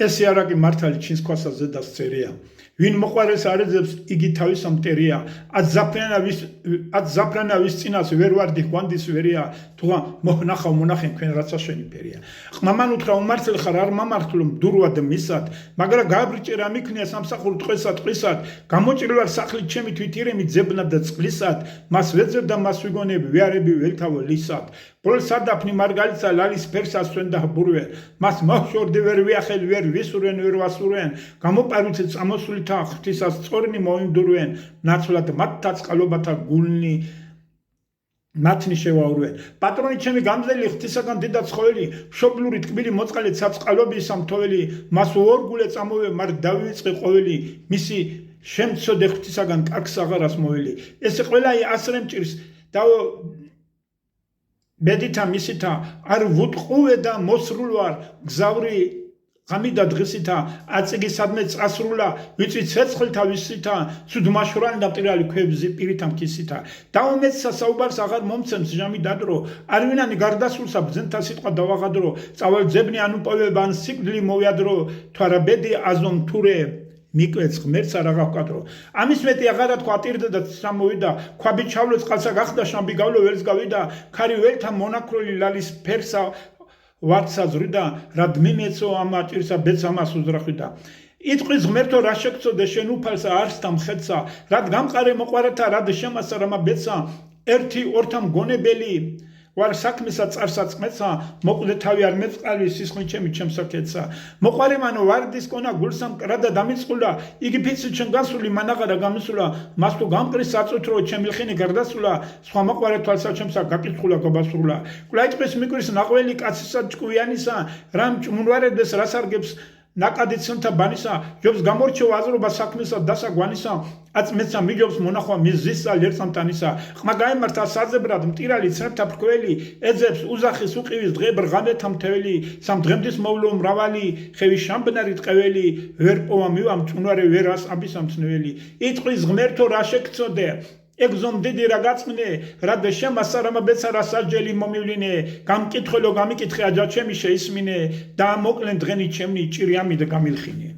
ესე არა კი მართალი ჩინს ქვასა ზედას წერია ვინ მოყვარეს არეძებს იგი თავის ამტერია ად ზაფრანა ვის წინას ვერ ვარდი ხვანდის ვერია თუღა მოხნახავ მონახენ თქვენ რაცა შენიფერია ყმამან უთხრა უმართლ ხარ არ მამართლო მდურვად მისად მაგრამ გააბრიჭერა მიქნია სამსახურ ტყვესად ტყვისად გამოჭრილვარ სახლით ჩემი თვითირემი ძებნად და წყლისად მას ვეძებ და მას ვიგონებ ვიარები ველთავო ლისად ბოლ სადაფნი მარგალიცა ლალის ფერს ასვენ და ბურვენ მას მოხშორდი ვერ ვიახელ ვერ ვისურენ ვერ ვასურენ გამოპარუცე წამოსულითა ღვთისას წორნი მოიმდურვენ ნაცვლად მათთა წყალობათა გულნი მათნი შევაურვენ პატრონი ჩემი გამძლელი ღვთისაგან დედა ცხოველი მშობლური ტკბილი მოწყალე ცაწყალობის სამთოველი მას ორგულე წამოვე მარ დავიწყე ყოველი მისი შემცოდე ღვთისაგან კარგს აღარას მოველი ესე ყველა ასრე მჭირს და ბედითა მისითა არ ვუტყუვე და მოსრულ ვარ გზავრი ღამიდა დღისითა აწიგი სადმე წასრულა ვიწვი ცეცხლთა ვისითა ცუდმაშურანი და მტირალი ქვებზე პირითა მქისითა დაუმეცსა საუბარს აღარ მომცემს ჟამი დადრო არვინანი გარდასულსა ბძენთა სიტყვა დავაღადრო წავალ ძებნი ან უპოვება ან სიკვდილი მოვიადრო თუ არა ბედი აზომ თურე მიკვეც ღმერთს არ აღავკადრო ამის მეტი აღარა თქვა ტირდა და სამოვიდა ქვაბი ჩავლო წყალსა გახდა შამბი გავლო ველს გავიდა ქარი ველთა მონაქროლი ლალის ფერსა ვარდსა ზრიდა რად მიმეცო ამა ჭირსა ბეც ამას უძრახვიდა იტყვის ღმერთო რა შეგწოდე შენ უფალსა არს და მხედსა რად გამყარე მოყვარეთა რად შემასა რამა ბეცა ერთი ორთა მგონებელი ვარ საქმესა წარსა წყმეცა მოკვდე თავი არ მეწყალი სისხლი ჩემი ჩემსაკეცა მოყვარე მანო ვარდის კონა გულსამ კრადა დამიწყულა იგი ფიცი ჩემ გასული მანაღარა გამისულა მას თუ გამყრის საწუთრო ჩემი ხინი გარდასულა სხვა მოყვარე თვალსა ჩემსა გაკითხულა გაბასრულა კვლაიტყვის მიკვრის ნაყველი კაცისა ჭკვიანისა რამ ჭმუნვარედეს რას არგებს ნაკადი ცნთა ბანისა ჯობს გამორჩევა აზრობა საქმესა დასაგვანისა აწმეცა მიჯობს მონახვა მიზისა ლერწამტანისა ყმა გაემართა საძებრად მტირალი ცნებთა ფრქველი ეძებს უზახის უყივის დღე ბრღამეთა მთელი სამ დღემდის მოვლო მრავალი ხევის შამბნარი ტყეველი ვერ პოვა მივა მწუნვარე ვერას აბისამცნეველი იტყვის ღმერთო რა შეგწოდე ეგზომ დიდი რა გაწმნე რა და შემასა რამა ბეცა რა სასჯელი მომივლინე გამკითხველო გამიკითხე აჯა ჩემი შეისმინე და მოკლენ დღენი ჩემნი ჭირიამი და გამილხინე